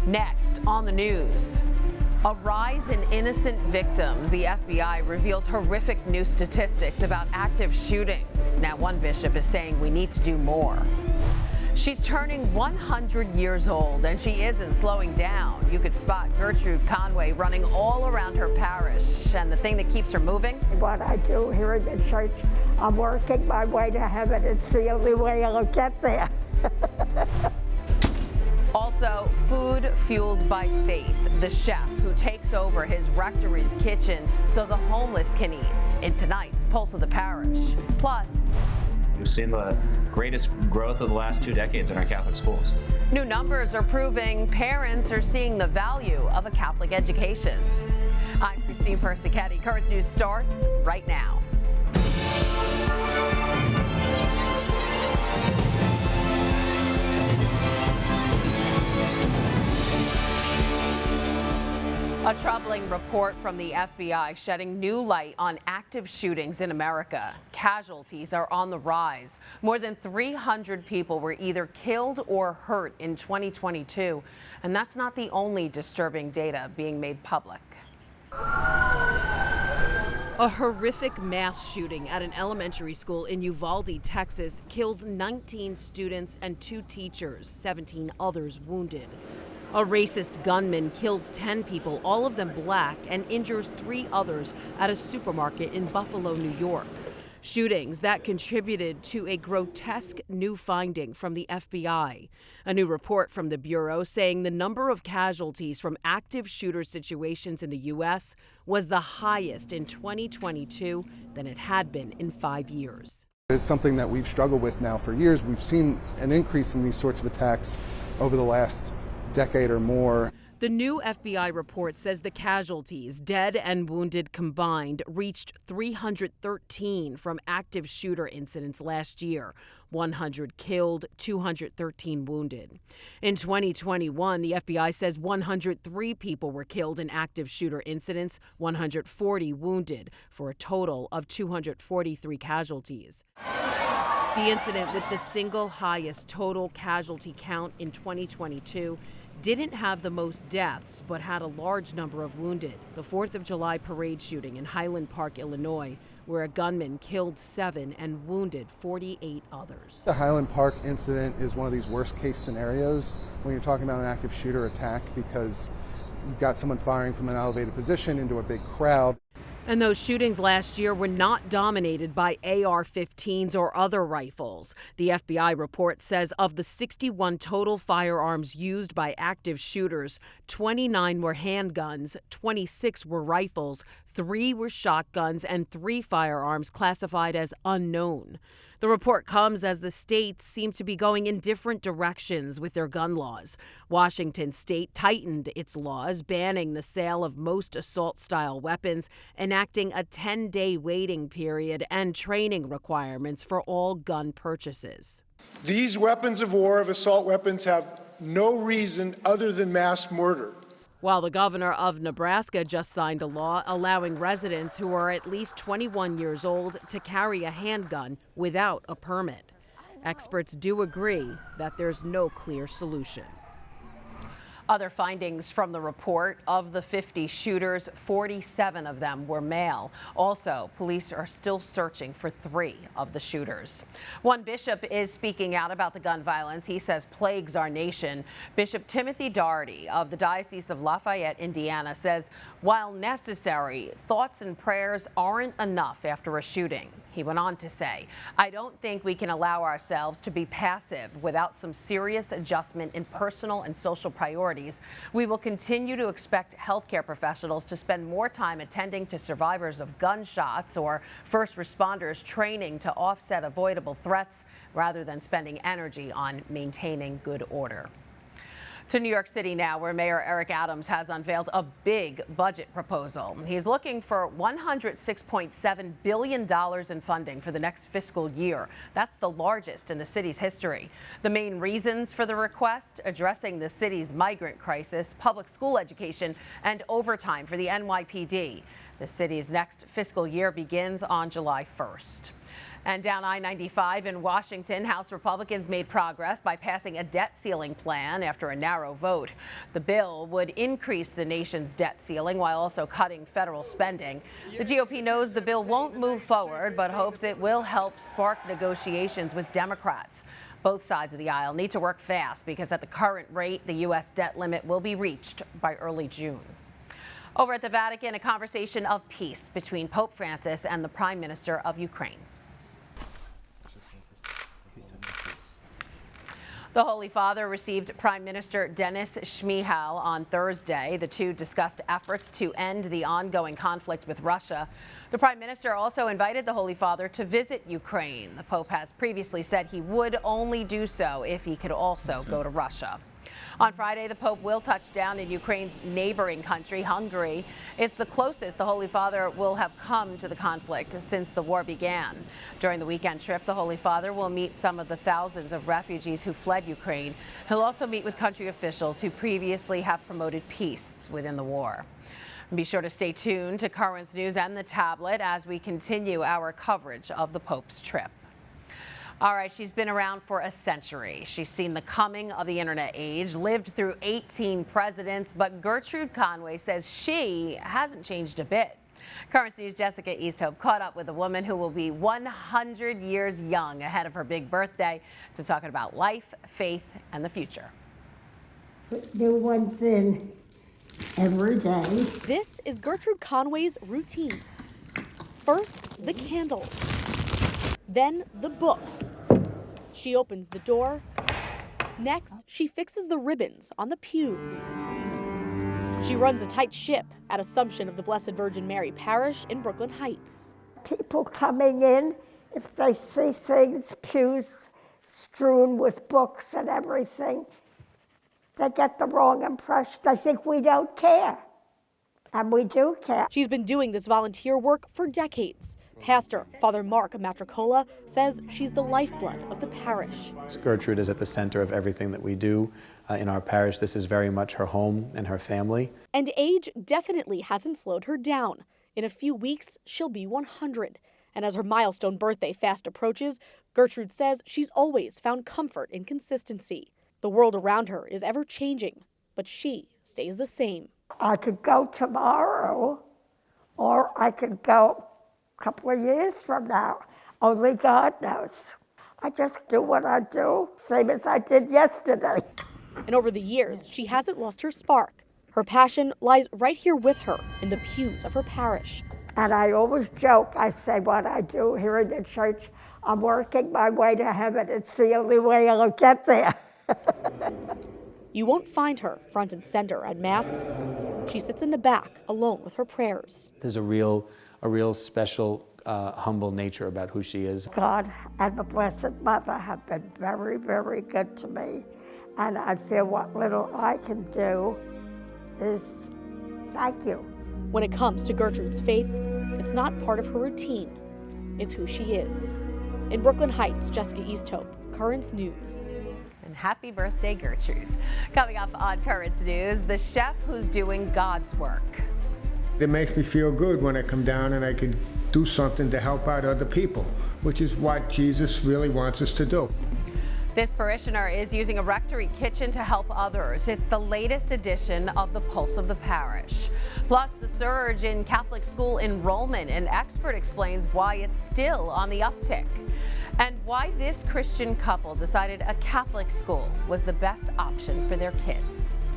Next on the news, a rise in innocent victims. The FBI reveals horrific new statistics about active shootings. Now, one bishop is saying we need to do more. She's turning 100 years old, and she isn't slowing down. You could spot Gertrude Conway running all around her parish. And the thing that keeps her moving? What I do here in the church, I'm working my way to heaven. It's the only way I'll get there. Also, food fueled by faith. The chef who takes over his rectory's kitchen so the homeless can eat in tonight's Pulse of the Parish. Plus, we've seen the greatest growth of the last 2 decades in our Catholic schools. New numbers are proving parents are seeing the value of a Catholic education. I'm Christine Persichetti. Current News starts right now. A troubling report from the FBI shedding new light on active shootings in America. Casualties are on the rise. More than 300 people were either killed or hurt in 2022. And that's not the only disturbing data being made public. A horrific mass shooting at an elementary school in Uvalde, Texas, kills 19 students and 2 teachers, 17 others wounded. A racist gunman kills 10 people, all of them black, and injures 3 others at a supermarket in Buffalo, New York. Shootings that contributed to a grotesque new finding from the FBI. A new report from the Bureau saying the number of casualties from active shooter situations in the U.S. was the highest in 2022 than it had been in 5 years. It's something that we've struggled with now for years. We've seen an increase in these sorts of attacks over the last decade or more. The new FBI report says the casualties, dead and wounded combined, reached 313 from active shooter incidents last year. 100 killed, 213 wounded. In 2021, the FBI says 103 people were killed in active shooter incidents, 140 wounded, for a total of 243 casualties. The incident with the single highest total casualty count in 2022 didn't have the most deaths, but had a large number of wounded. The 4th of July parade shooting in Highland Park, Illinois, where a gunman killed 7 and wounded 48 others. The Highland Park incident is one of these worst case scenarios when you're talking about an active shooter attack, because you've got someone firing from an elevated position into a big crowd. And those shootings last year were not dominated by AR-15s or other rifles. The FBI report says of the 61 total firearms used by active shooters, 29 were handguns, 26 were rifles, 3 were shotguns, and 3 firearms classified as unknown. The report comes as the states seem to be going in different directions with their gun laws. Washington state tightened its laws, banning the sale of most assault-style weapons, enacting a 10-day waiting period and training requirements for all gun purchases. These weapons of war, of assault weapons, have no reason other than mass murder. While the governor of Nebraska just signed a law allowing residents who are at least 21 years old to carry a handgun without a permit. Experts do agree that there's no clear solution. Other findings from the report: of the 50 shooters, 47 of them were male. Also, police are still searching for 3 of the shooters. One bishop is speaking out about the gun violence he says plagues our nation. Bishop Timothy Doherty of the Diocese of Lafayette, Indiana, says while necessary, thoughts and prayers aren't enough after a shooting. He went on to say, "I don't think we can allow ourselves to be passive without some serious adjustment in personal and social priorities. We will continue to expect healthcare professionals to spend more time attending to survivors of gunshots or first responders training to offset avoidable threats rather than spending energy on maintaining good order." To New York City now, where Mayor Eric Adams has unveiled a big budget proposal. He's looking for $106.7 billion in funding for the next fiscal year. That's the largest in the city's history. The main reasons for the request: addressing the city's migrant crisis, public school education, and overtime for the NYPD. The city's next fiscal year begins on July 1st. And down I-95 in Washington, House Republicans made progress by passing a debt ceiling plan after a narrow vote. The bill would increase the nation's debt ceiling while also cutting federal spending. The GOP knows the bill won't move forward, but hopes it will help spark negotiations with Democrats. Both sides of the aisle need to work fast because at the current rate, the U.S. debt limit will be reached by early June. Over at the Vatican, a conversation of peace between Pope Francis and the Prime Minister of Ukraine. The Holy Father received Prime Minister Denis Shmyhal on Thursday. The two discussed efforts to end the ongoing conflict with Russia. The Prime Minister also invited the Holy Father to visit Ukraine. The Pope has previously said he would only do so if he could also go to Russia. On Friday, the Pope will touch down in Ukraine's neighboring country, Hungary. It's the closest the Holy Father will have come to the conflict since the war began. During the weekend trip, the Holy Father will meet some of the thousands of refugees who fled Ukraine. He'll also meet with country officials who previously have promoted peace within the war. Be sure to stay tuned to Currents News and the tablet as we continue our coverage of the Pope's trip. All right, she's been around for a century. She's seen the coming of the internet age, lived through 18 presidents, but Gertrude Conway says she hasn't changed a bit. Currents News' Jessica Easthope caught up with a woman who will be 100 years young ahead of her big birthday to talk about life, faith, and the future. Do one thing every day. This is Gertrude Conway's routine. First, the candles. Then the books. She opens the door. Next, she fixes the ribbons on the pews. She runs a tight ship at Assumption of the Blessed Virgin Mary Parish in Brooklyn Heights. People coming in, if they see things, pews strewn with books and everything, they get the wrong impression. They think we don't care. And we do care. She's been doing this volunteer work for decades. Pastor Father Mark Matricola says she's the lifeblood of the parish. Gertrude is at the center of everything that we do in our parish. This is very much her home and her family. And age definitely hasn't slowed her down. In a few weeks, she'll be 100. And as her milestone birthday fast approaches, Gertrude says she's always found comfort in consistency. The world around her is ever changing, but she stays the same. I could go tomorrow, or I could go couple of years from now. Only God knows. I just do what I do, same as I did yesterday. And over the years, she hasn't lost her spark. Her passion lies right here with her in the pews of her parish. And I always joke, I say what I do here in the church, I'm working my way to heaven. It's the only way I'll get there. You won't find her front and center at Mass. She sits in the back alone with her prayers. There's a real special, humble nature about who she is. God and the Blessed Mother have been very, very good to me. And I feel what little I can do is thank you. When it comes to Gertrude's faith, it's not part of her routine. It's who she is. In Brooklyn Heights, Jessica Easthope, Currents News. And happy birthday, Gertrude. Coming up on Currents News, the chef who's doing God's work. It makes me feel good when I come down and I can do something to help out other people, which is what Jesus really wants us to do. This parishioner is using a rectory kitchen to help others. It's the latest edition of the Pulse of the Parish. Plus, the surge in Catholic school enrollment. An expert explains why it's still on the uptick. And why this Christian couple decided a Catholic school was the best option for their kids.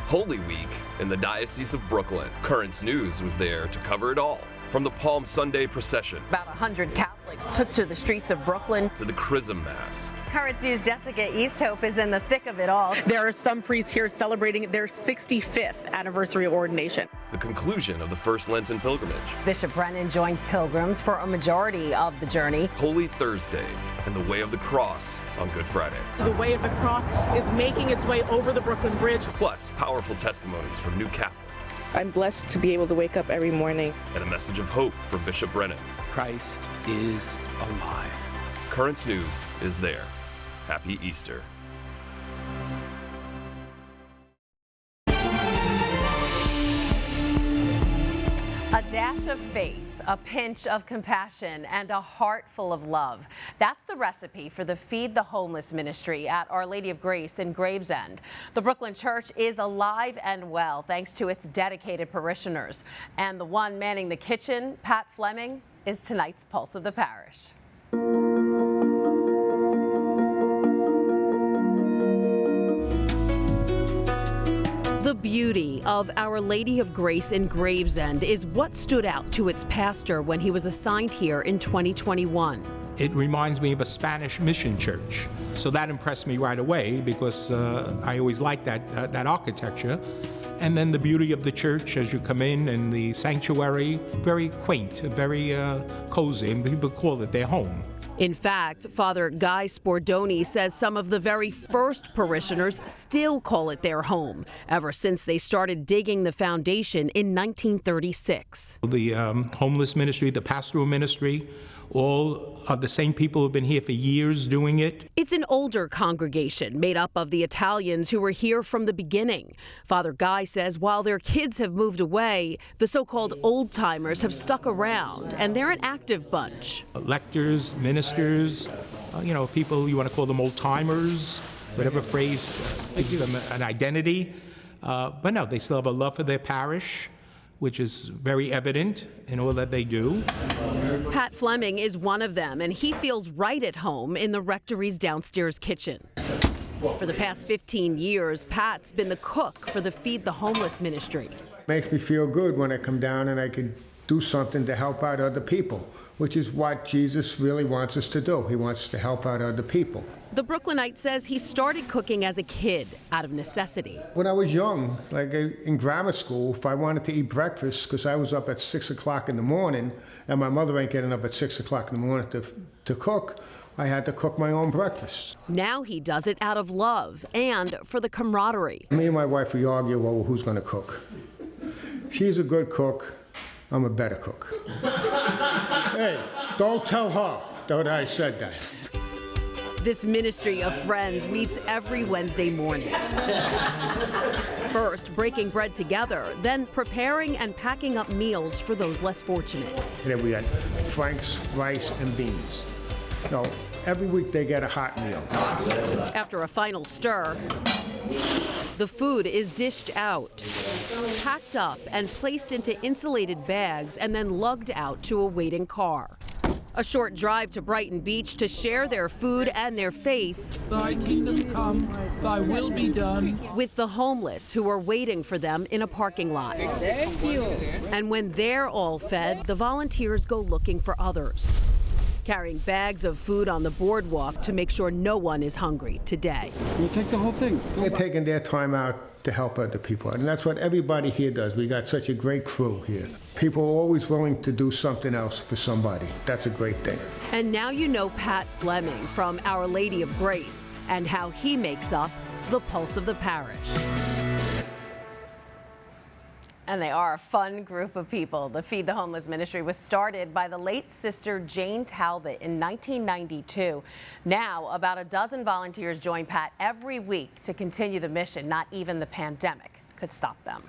Holy Week in the Diocese of Brooklyn. Currents News was there to cover it all. From the Palm Sunday procession. About 100 Catholics took to the streets of Brooklyn. To the Chrism Mass. Currents News' Jessica Easthope is in the thick of it all. There are some priests here celebrating their 65th anniversary of ordination. The conclusion of the first Lenten pilgrimage. Bishop Brennan joined pilgrims for a majority of the journey. Holy Thursday and the Way of the Cross on Good Friday. The Way of the Cross is making its way over the Brooklyn Bridge. Plus, powerful testimonies from new Catholics. I'm blessed to be able to wake up every morning. And a message of hope from Bishop Brennan. Christ is alive. Currents News is there. Happy Easter. A dash of faith, a pinch of compassion, and a heart full of love. That's the recipe for the Feed the Homeless ministry at Our Lady of Grace in Gravesend. The Brooklyn Church is alive and well thanks to its dedicated parishioners. And the one manning the kitchen, Pat Fleming, is tonight's Pulse of the Parish. The beauty of Our Lady of Grace in Gravesend is what stood out to its pastor when he was assigned here in 2021. It reminds me of a Spanish mission church. So that impressed me right away because I always liked that architecture. And then the beauty of the church as you come in and the sanctuary, very quaint, very cozy, and people call it their home. In fact, Father Guy Spordoni says some of the very first parishioners still call it their home, ever since they started digging the foundation in 1936. The homeless ministry, the pastoral ministry, all of the same people who've been here for years doing it. It's an older congregation made up of the Italians who were here from the beginning. Father Guy says while their kids have moved away, the so-called old-timers have stuck around, and they're an active bunch. Lectors, ministers, people, you want to call them old-timers, whatever phrase gives them an identity. But no, they still have a love for their parish, which is very evident in all that they do. Pat Fleming is one of them, and he feels right at home in the rectory's downstairs kitchen. For the past 15 years, Pat's been the cook for the Feed the Homeless ministry. Makes me feel good when I come down and I can do something to help out other people, which is what Jesus really wants us to do. He wants to help out other people. The Brooklynite says he started cooking as a kid out of necessity. When I was young, like in grammar school, if I wanted to eat breakfast, because I was up at 6 o'clock in the morning, and my mother ain't getting up at 6 o'clock in the morning to cook, I had to cook my own breakfast. Now he does it out of love and for the camaraderie. Me and my wife, we argue over who's going to cook. She's a good cook. I'm a better cook. Hey, don't tell her that I said that. This ministry of friends meets every Wednesday morning. First, breaking bread together, then preparing and packing up meals for those less fortunate. And then we got Frank's rice and beans. Every week they get a hot meal. After a final stir, the food is dished out, packed up and placed into insulated bags and then lugged out to a waiting car. A short drive to Brighton Beach to share their food and their faith. Thy kingdom come, thy will be done. With the homeless who are waiting for them in a parking lot. Thank you. And when they're all fed, the volunteers go looking for others, carrying bags of food on the boardwalk to make sure no one is hungry today. We'll take the whole thing. They're taking their time out to help other people, and that's what everybody here does. We got such a great crew here. People are always willing to do something else for somebody. That's a great thing. And now you know Pat Fleming from Our Lady of Grace and how he makes up the Pulse of the Parish. And they are a fun group of people. The Feed the Homeless ministry was started by the late Sister Jane Talbot in 1992. Now, about a dozen volunteers join Pat every week to continue the mission. Not even the pandemic could stop them.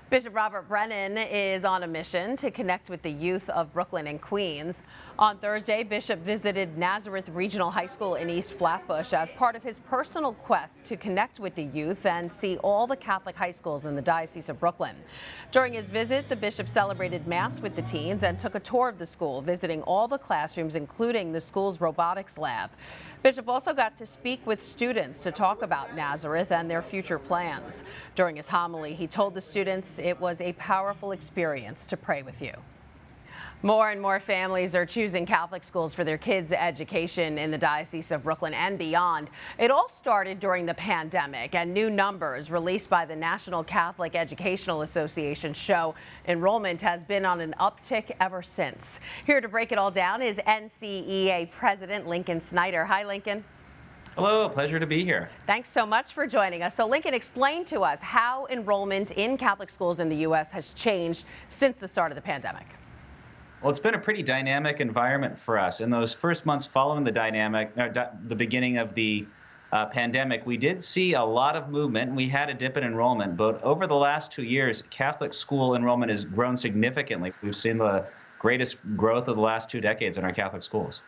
Bishop Robert Brennan is on a mission to connect with the youth of Brooklyn and Queens. On Thursday, Bishop visited Nazareth Regional High School in East Flatbush as part of his personal quest to connect with the youth and see all the Catholic high schools in the Diocese of Brooklyn. During his visit, the bishop celebrated Mass with the teens and took a tour of the school, visiting all the classrooms, including the school's robotics lab. Bishop also got to speak with students to talk about Nazareth and their future plans. During his homily, he told the students it was a powerful experience to pray with you. More and more families are choosing Catholic schools for their kids' education in the Diocese of Brooklyn and beyond. It all started during the pandemic, and new numbers released by the National Catholic Educational Association show enrollment has been on an uptick ever since. Here to break it all down is NCEA President Lincoln Snyder. Hi, Lincoln. Hello, pleasure to be here. Thanks so much for joining us. So, Lincoln, explain to us how enrollment in Catholic schools in the U.S. has changed since the start of the pandemic. Well, it's been a pretty dynamic environment for us. In those first months following the beginning of the pandemic, we did see a lot of movement, and we had a dip in enrollment. But over the last 2 years, Catholic school enrollment has grown significantly. We've seen the greatest growth of the last 2 decades in our Catholic schools.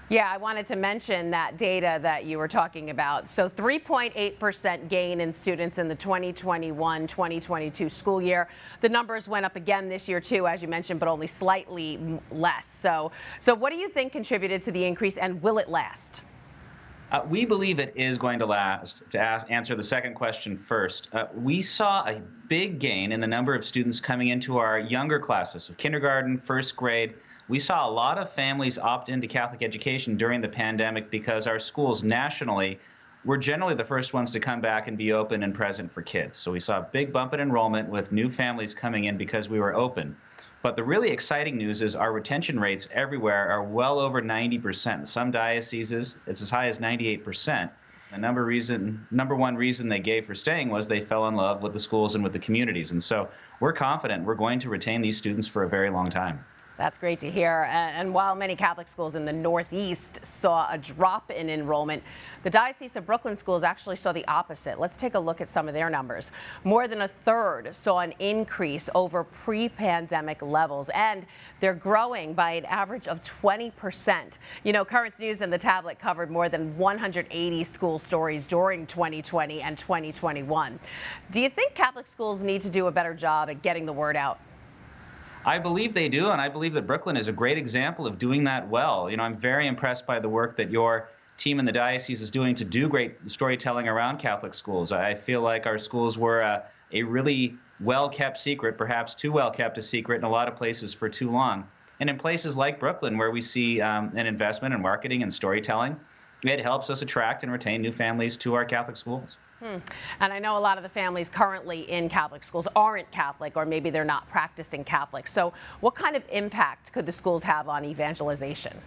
Yeah, I wanted to mention that data that you were talking about. So 3.8% gain in students in the 2021-2022 school year. The numbers went up again this year too, as you mentioned, but only slightly less. So what do you think contributed to the increase, and will it last? We believe it is going to last. To answer the second question first, we saw a big gain in the number of students coming into our younger classes, so kindergarten, first grade. We saw a lot of families opt into Catholic education during the pandemic because our schools nationally were generally the first ones to come back and be open and present for kids. So we saw a big bump in enrollment with new families coming in because we were open. But the really exciting news is our retention rates everywhere are well over 90%. In some dioceses, it's as high as 98%. The number one reason they gave for staying was they fell in love with the schools and with the communities. And so we're confident we're going to retain these students for a very long time. That's great to hear. And while many Catholic schools in the Northeast saw a drop in enrollment, the Diocese of Brooklyn schools actually saw the opposite. Let's take a look at some of their numbers. More than a third saw an increase over pre-pandemic levels, and they're growing by an average of 20%. You know, Currents News and The Tablet covered more than 180 school stories during 2020 and 2021. Do you think Catholic schools need to do a better job at getting the word out? I believe they do, and I believe that Brooklyn is a great example of doing that well. You know, I'm very impressed by the work that your team in the diocese is doing to do great storytelling around Catholic schools. I feel like our schools were a really well-kept secret, perhaps too well-kept a secret in a lot of places for too long. And in places like Brooklyn, where we see an investment in marketing and storytelling, it helps us attract and retain new families to our Catholic schools. And I know a lot of the families currently in Catholic schools aren't Catholic, or maybe they're not practicing Catholic. So what kind of impact could the schools have on evangelization?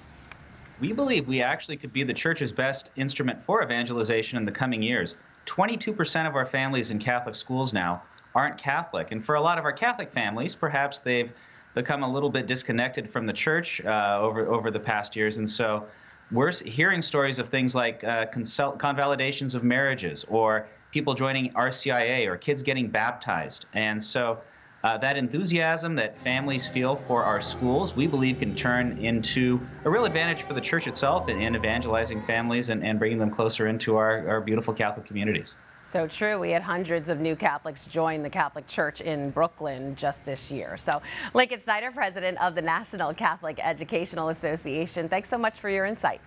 We believe we actually could be the church's best instrument for evangelization in the coming years. 22% of our families in Catholic schools now aren't Catholic. And for a lot of our Catholic families, perhaps they've become a little bit disconnected from the church over the past years. And so we're hearing stories of things like convalidations of marriages, or people joining RCIA, or kids getting baptized. And so that enthusiasm that families feel for our schools, we believe can turn into a real advantage for the church itself in evangelizing families and bringing them closer into our beautiful Catholic communities. So true. We had hundreds of new Catholics join the Catholic Church in Brooklyn just this year. So Lincoln Snyder, president of the National Catholic Educational Association, thanks so much for your insight.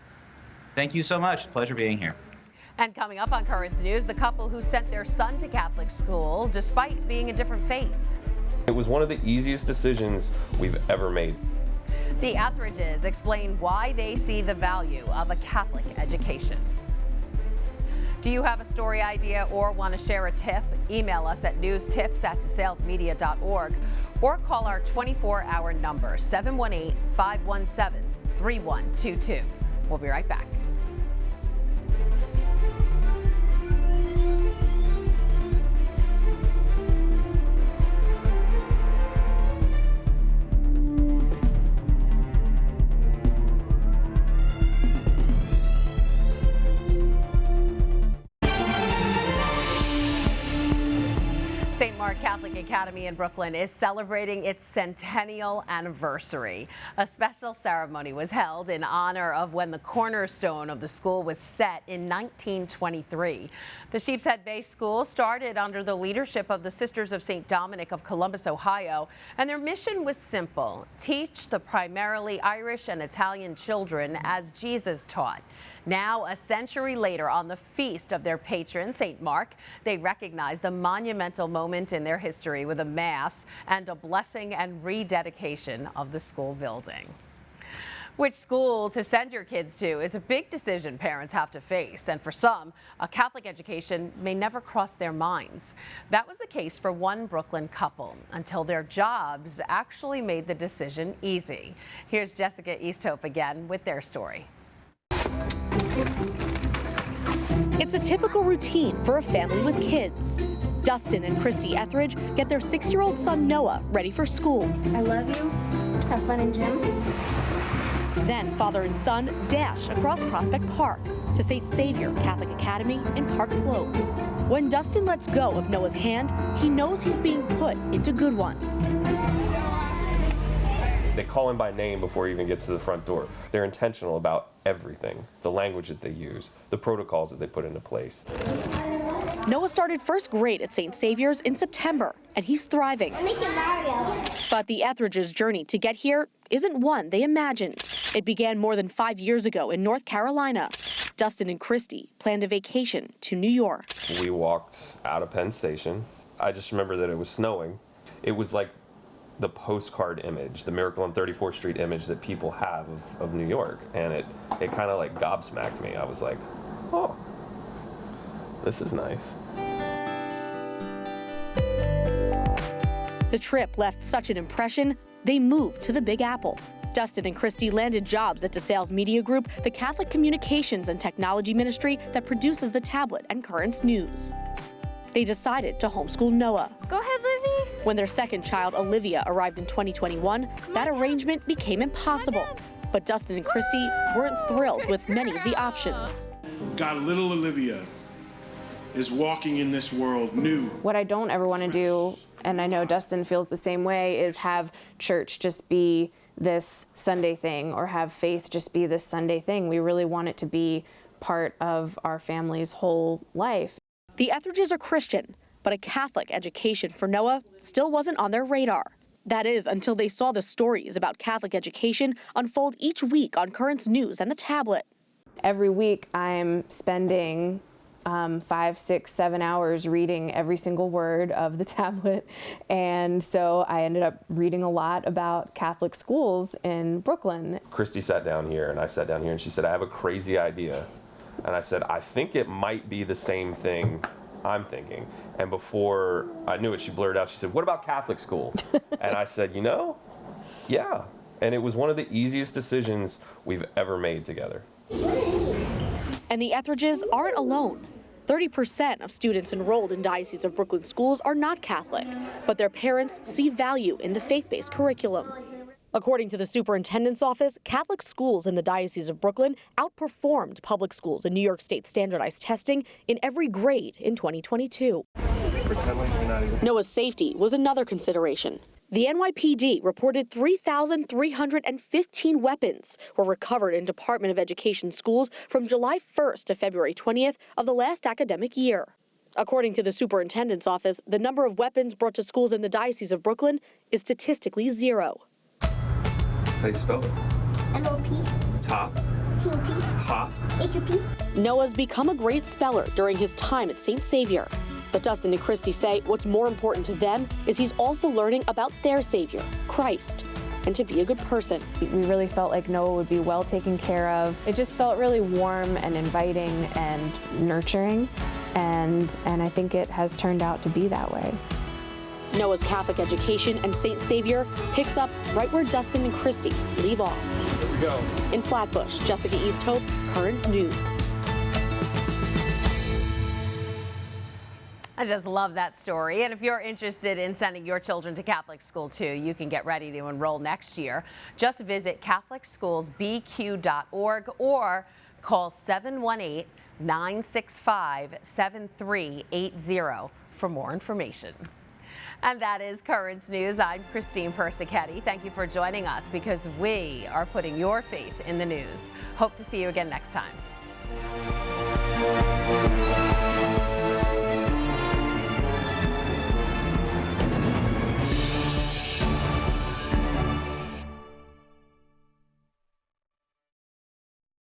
Thank you so much. Pleasure being here. And coming up on Currents News, the couple who sent their son to Catholic school despite being a different faith. It was one of the easiest decisions we've ever made. The Etheridges explain why they see the value of a Catholic education. Do you have a story idea or want to share a tip? Email us at newstips@desalesmedia.org or call our 24-hour number, 718-517-3122. We'll be right back. St. Mark Catholic Academy in Brooklyn is celebrating its centennial anniversary. A special ceremony was held in honor of when the cornerstone of the school was set in 1923. The Sheepshead Bay School started under the leadership of the Sisters of St. Dominic of Columbus, Ohio, and their mission was simple: teach the primarily Irish and Italian children as Jesus taught. Now, a century later, on the feast of their patron, St. Mark, they recognize the monumental moment in their history with a mass and a blessing and rededication of the school building. Which school to send your kids to is a big decision parents have to face, and for some, a Catholic education may never cross their minds. That was the case for one Brooklyn couple until their jobs actually made the decision easy. Here's Jessica Easthope again with their story. It's a typical routine for a family with kids. Dustin and Christy Etheridge get their 6-year-old son Noah ready for school. I love you. Have fun in gym. Then father and son dash across Prospect Park to St. Xavier Catholic Academy in Park Slope. When Dustin lets go of Noah's hand, he knows he's being put into good ones. They call him by name before he even gets to the front door. They're intentional about everything, the language that they use, the protocols that they put into place. Noah started first grade at St. Xavier's in September, and he's thriving. I'm making Mario. But the Etheridge's journey to get here isn't one they imagined. It began more than 5 years ago in North Carolina. Dustin and Christy planned a vacation to New York. We walked out of Penn Station. I just remember that it was snowing. It was like the postcard image, the Miracle on 34th Street image that people have of New York. And it kind of like gobsmacked me. I was like, oh, this is nice. The trip left such an impression, they moved to the Big Apple. Dustin and Christy landed jobs at DeSales Media Group, the Catholic Communications and Technology Ministry that produces the tablet and Currents News. They decided to homeschool Noah. Go ahead, Livy. When their second child, Olivia, arrived in 2021, that arrangement became impossible. But Dustin and Christy weren't thrilled with many of the options. God, little Olivia is walking in this world new. What I don't ever want to do, and I know Dustin feels the same way, is have church just be this Sunday thing or have faith just be this Sunday thing. We really want it to be part of our family's whole life. The Etheridges are Christian, but a Catholic education for Noah still wasn't on their radar. That is, until they saw the stories about Catholic education unfold each week on Currents News and the tablet. Every week I'm spending 5, 6, 7 hours reading every single word of the tablet. And so I ended up reading a lot about Catholic schools in Brooklyn. Christy sat down here and I sat down here and she said, I have a crazy idea. And I said, I think it might be the same thing I'm thinking. And before I knew it, she blurted out, she said, what about Catholic school? And I said, you know, yeah. And it was one of the easiest decisions we've ever made together. And the Etheridges aren't alone. 30% of students enrolled in Diocese of Brooklyn schools are not Catholic, but their parents see value in the faith-based curriculum. According to the superintendent's office, Catholic schools in the Diocese of Brooklyn outperformed public schools in New York State standardized testing in every grade in 2022. Noah's safety was another consideration. The NYPD reported 3,315 weapons were recovered in Department of Education schools from July 1st to February 20th of the last academic year. According to the superintendent's office, the number of weapons brought to schools in the Diocese of Brooklyn is statistically zero. How do you spell it? M-O-P. Top. T-O-P. Hop. H-O-P. Noah's become a great speller during his time at St. Xavier. But Dustin and Christy say what's more important to them is he's also learning about their Savior, Christ, and to be a good person. We really felt like Noah would be well taken care of. It just felt really warm and inviting and nurturing, and I think it has turned out to be that way. Noah's Catholic education and St. Xavier picks up right where Dustin and Christy leave off. Here we go. In Flatbush, Jessica Easthope, Currents News. I just love that story. And if you're interested in sending your children to Catholic school too, you can get ready to enroll next year. Just visit CatholicSchoolsBQ.org or call 718-965-7380 for more information. And that is Currents News. I'm Christine Persichetti. Thank you for joining us because we are putting your faith in the news. Hope to see you again next time.